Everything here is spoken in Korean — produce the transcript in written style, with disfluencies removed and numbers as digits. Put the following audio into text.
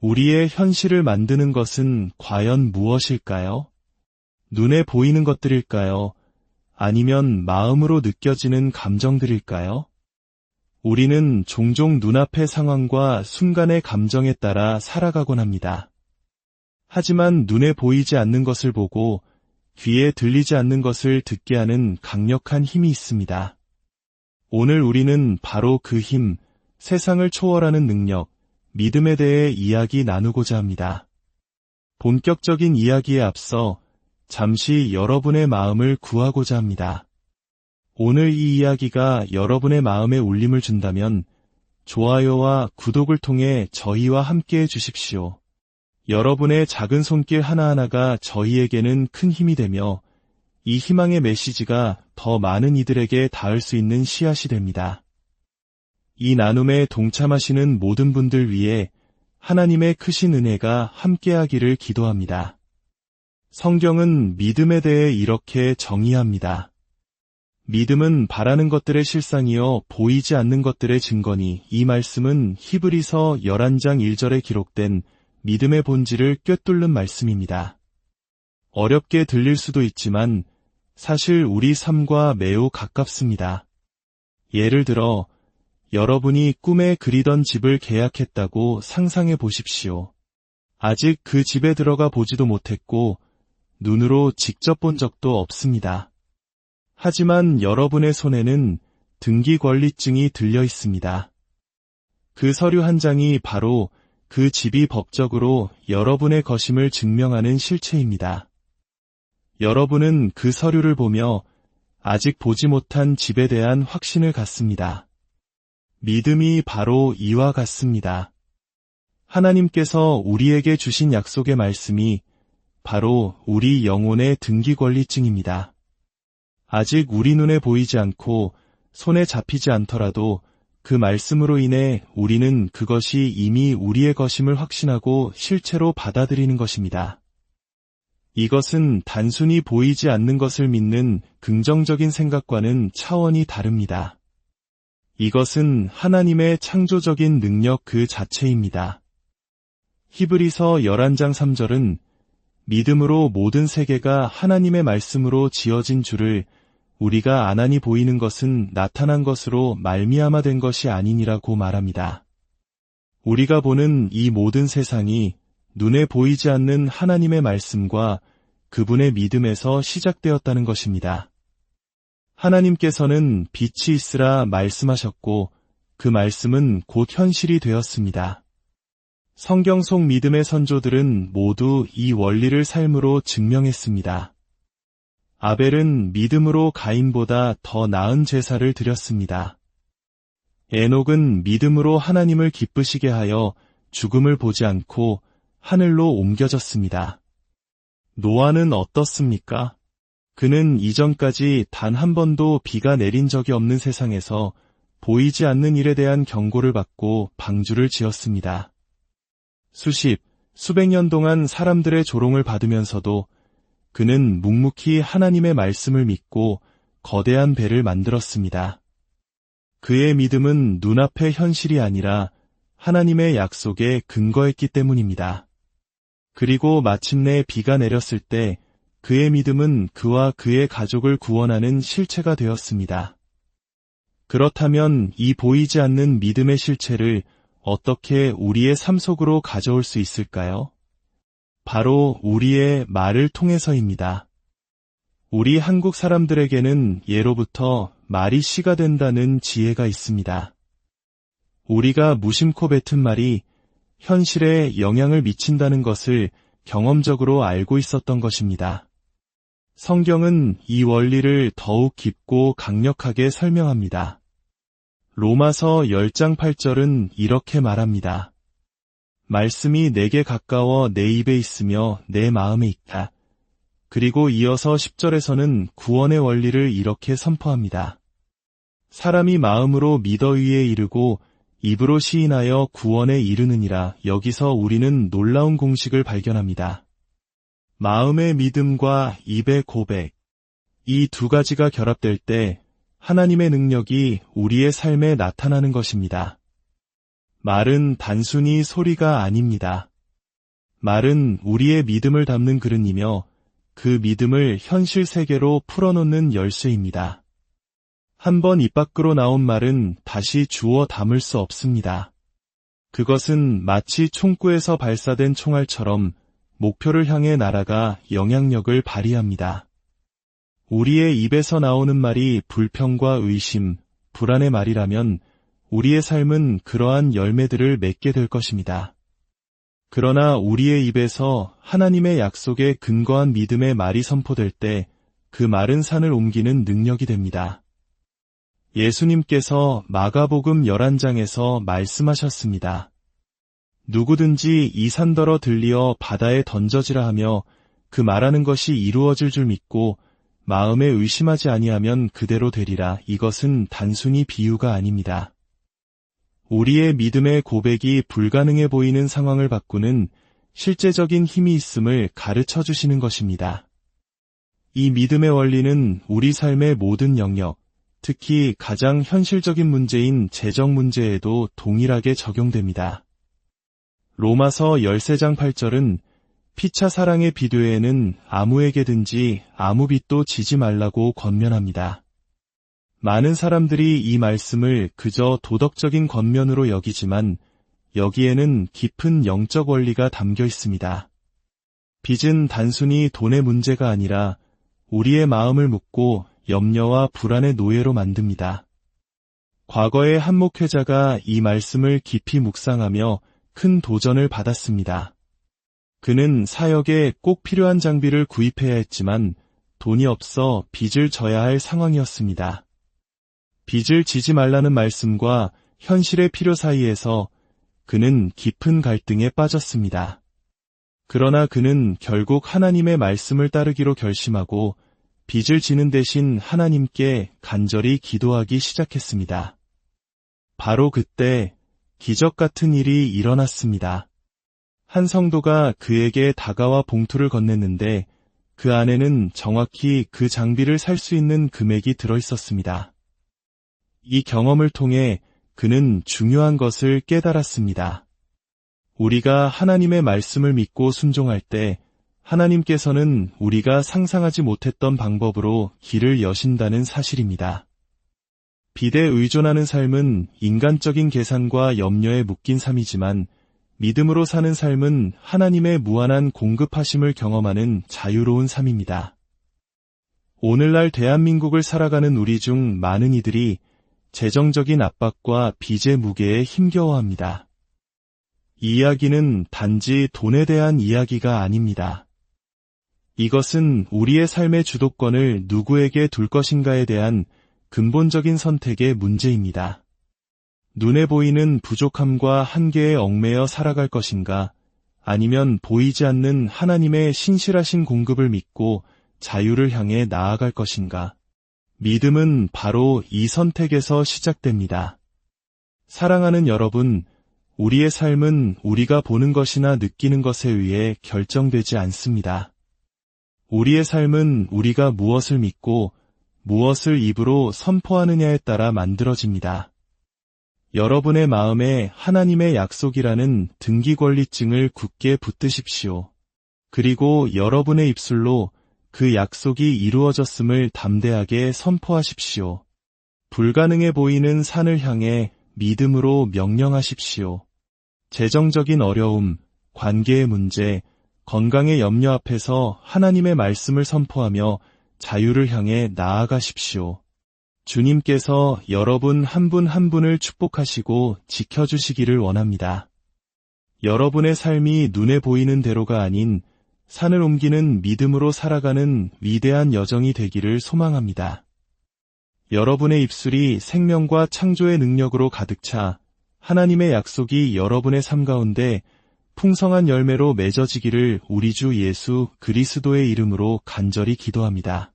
우리의 현실을 만드는 것은 과연 무엇일까요? 눈에 보이는 것들일까요? 아니면 마음으로 느껴지는 감정들일까요? 우리는 종종 눈앞의 상황과 순간의 감정에 따라 살아가곤 합니다. 하지만 눈에 보이지 않는 것을 보고 귀에 들리지 않는 것을 듣게 하는 강력한 힘이 있습니다. 오늘 우리는 바로 그 힘, 세상을 초월하는 능력, 믿음에 대해 이야기 나누고자 합니다. 본격적인 이야기에 앞서 잠시 여러분의 마음을 구하고자 합니다. 오늘 이 이야기가 여러분의 마음에 울림을 준다면 좋아요와 구독을 통해 저희와 함께해 주십시오. 여러분의 작은 손길 하나하나가 저희에게는 큰 힘이 되며 이 희망의 메시지가 더 많은 이들에게 닿을 수 있는 씨앗이 됩니다. 이 나눔에 동참하시는 모든 분들 위해 하나님의 크신 은혜가 함께하기를 기도합니다. 성경은 믿음에 대해 이렇게 정의합니다. 믿음은 바라는 것들의 실상이요 보이지 않는 것들의 증거니. 이 말씀은 히브리서 11장 1절에 기록된 믿음의 본질을 꿰뚫는 말씀입니다. 어렵게 들릴 수도 있지만 사실 우리 삶과 매우 가깝습니다. 예를 들어 여러분이 꿈에 그리던 집을 계약했다고 상상해 보십시오. 아직 그 집에 들어가 보지도 못했고 눈으로 직접 본 적도 없습니다. 하지만 여러분의 손에는 등기 권리증이 들려 있습니다. 그 서류 한 장이 바로 그 집이 법적으로 여러분의 것임을 증명하는 실체입니다. 여러분은 그 서류를 보며 아직 보지 못한 집에 대한 확신을 갖습니다. 믿음이 바로 이와 같습니다. 하나님께서 우리에게 주신 약속의 말씀이 바로 우리 영혼의 등기 권리증입니다. 아직 우리 눈에 보이지 않고 손에 잡히지 않더라도 그 말씀으로 인해 우리는 그것이 이미 우리의 것임을 확신하고 실체로 받아들이는 것입니다. 이것은 단순히 보이지 않는 것을 믿는 긍정적인 생각과는 차원이 다릅니다. 이것은 하나님의 창조적인 능력 그 자체입니다. 히브리서 11장 3절은 믿음으로 모든 세계가 하나님의 말씀으로 지어진 줄을 우리가 아나니 보이는 것은 나타난 것으로 말미암아 된 것이 아니니라고 말합니다. 우리가 보는 이 모든 세상이 눈에 보이지 않는 하나님의 말씀과 그분의 믿음에서 시작되었다는 것입니다. 하나님께서는 빛이 있으라 말씀하셨고 그 말씀은 곧 현실이 되었습니다. 성경 속 믿음의 선조들은 모두 이 원리를 삶으로 증명했습니다. 아벨은 믿음으로 가인보다 더 나은 제사를 드렸습니다. 에녹은 믿음으로 하나님을 기쁘시게 하여 죽음을 보지 않고 하늘로 옮겨졌습니다. 노아는 어떻습니까? 그는 이전까지 단 한 번도 비가 내린 적이 없는 세상에서 보이지 않는 일에 대한 경고를 받고 방주를 지었습니다. 수백 년 동안 사람들의 조롱을 받으면서도 그는 묵묵히 하나님의 말씀을 믿고 거대한 배를 만들었습니다. 그의 믿음은 눈앞의 현실이 아니라 하나님의 약속에 근거했기 때문입니다. 그리고 마침내 비가 내렸을 때 그의 믿음은 그와 그의 가족을 구원하는 실체가 되었습니다. 그렇다면 이 보이지 않는 믿음의 실체를 어떻게 우리의 삶 속으로 가져올 수 있을까요? 바로 우리의 말을 통해서입니다. 우리 한국 사람들에게는 예로부터 말이 씨가 된다는 지혜가 있습니다. 우리가 무심코 뱉은 말이 현실에 영향을 미친다는 것을 경험적으로 알고 있었던 것입니다. 성경은 이 원리를 더욱 깊고 강력하게 설명합니다. 로마서 10장 8절은 이렇게 말합니다. 말씀이 내게 가까워 내 입에 있으며 내 마음에 있다. 그리고 이어서 10절에서는 구원의 원리를 이렇게 선포합니다. 사람이 마음으로 믿어 위에 이르고 입으로 시인하여 구원에 이르느니라. 여기서 우리는 놀라운 공식을 발견합니다. 마음의 믿음과 입의 고백, 이 두 가지가 결합될 때 하나님의 능력이 우리의 삶에 나타나는 것입니다. 말은 단순히 소리가 아닙니다. 말은 우리의 믿음을 담는 그릇이며 그 믿음을 현실 세계로 풀어놓는 열쇠입니다. 한번 입 밖으로 나온 말은 다시 주워 담을 수 없습니다. 그것은 마치 총구에서 발사된 총알처럼 목표를 향해 날아가 영향력을 발휘합니다. 우리의 입에서 나오는 말이 불평과 의심, 불안의 말이라면 우리의 삶은 그러한 열매들을 맺게 될 것입니다. 그러나 우리의 입에서 하나님의 약속에 근거한 믿음의 말이 선포될 때 그 마른 산을 옮기는 능력이 됩니다. 예수님께서 마가복음 11장에서 말씀하셨습니다. 누구든지 이 산더러 들리어 바다에 던져지라 하며 그 말하는 것이 이루어질 줄 믿고 마음에 의심하지 아니하면 그대로 되리라. 이것은 단순히 비유가 아닙니다. 우리의 믿음의 고백이 불가능해 보이는 상황을 바꾸는 실제적인 힘이 있음을 가르쳐 주시는 것입니다. 이 믿음의 원리는 우리 삶의 모든 영역, 특히 가장 현실적인 문제인 재정 문제에도 동일하게 적용됩니다. 로마서 13장 8절은 피차 사랑의 비두에는 아무에게든지 아무 빚도 지지 말라고 권면합니다. 많은 사람들이 이 말씀을 그저 도덕적인 겉면으로 여기지만 여기에는 깊은 영적 원리가 담겨 있습니다. 빚은 단순히 돈의 문제가 아니라 우리의 마음을 묶고 염려와 불안의 노예로 만듭니다. 과거의 한 목회자가 이 말씀을 깊이 묵상하며 큰 도전을 받았습니다. 그는 사역에 꼭 필요한 장비를 구입해야 했지만 돈이 없어 빚을 져야 할 상황이었습니다. 빚을 지지 말라는 말씀과 현실의 필요 사이에서 그는 깊은 갈등에 빠졌습니다. 그러나 그는 결국 하나님의 말씀을 따르기로 결심하고 빚을 지는 대신 하나님께 간절히 기도하기 시작했습니다. 바로 그때 기적 같은 일이 일어났습니다. 한 성도가 그에게 다가와 봉투를 건넸는데 그 안에는 정확히 그 장비를 살 수 있는 금액이 들어있었습니다. 이 경험을 통해 그는 중요한 것을 깨달았습니다. 우리가 하나님의 말씀을 믿고 순종할 때 하나님께서는 우리가 상상하지 못했던 방법으로 길을 여신다는 사실입니다. 빚에 의존하는 삶은 인간적인 계산과 염려에 묶인 삶이지만 믿음으로 사는 삶은 하나님의 무한한 공급하심을 경험하는 자유로운 삶입니다. 오늘날 대한민국을 살아가는 우리 중 많은 이들이 재정적인 압박과 빚의 무게에 힘겨워합니다. 이 이야기는 단지 돈에 대한 이야기가 아닙니다. 이것은 우리의 삶의 주도권을 누구에게 둘 것인가에 대한 근본적인 선택의 문제입니다. 눈에 보이는 부족함과 한계에 얽매여 살아갈 것인가, 아니면 보이지 않는 하나님의 신실하신 공급을 믿고 자유를 향해 나아갈 것인가. 믿음은 바로 이 선택에서 시작됩니다. 사랑하는 여러분, 우리의 삶은 우리가 보는 것이나 느끼는 것에 의해 결정되지 않습니다. 우리의 삶은 우리가 무엇을 믿고 무엇을 입으로 선포하느냐에 따라 만들어집니다. 여러분의 마음에 하나님의 약속이라는 등기권리증을 굳게 붙드십시오. 그리고 여러분의 입술로 그 약속이 이루어졌음을 담대하게 선포하십시오. 불가능해 보이는 산을 향해 믿음으로 명령하십시오. 재정적인 어려움, 관계의 문제, 건강의 염려 앞에서 하나님의 말씀을 선포하며 자유를 향해 나아가십시오. 주님께서 여러분 한 분 한 분을 축복하시고 지켜주시기를 원합니다. 여러분의 삶이 눈에 보이는 대로가 아닌 산을 옮기는 믿음으로 살아가는 위대한 여정이 되기를 소망합니다. 여러분의 입술이 생명과 창조의 능력으로 가득 차 하나님의 약속이 여러분의 삶 가운데 풍성한 열매로 맺어지기를 우리 주 예수 그리스도의 이름으로 간절히 기도합니다.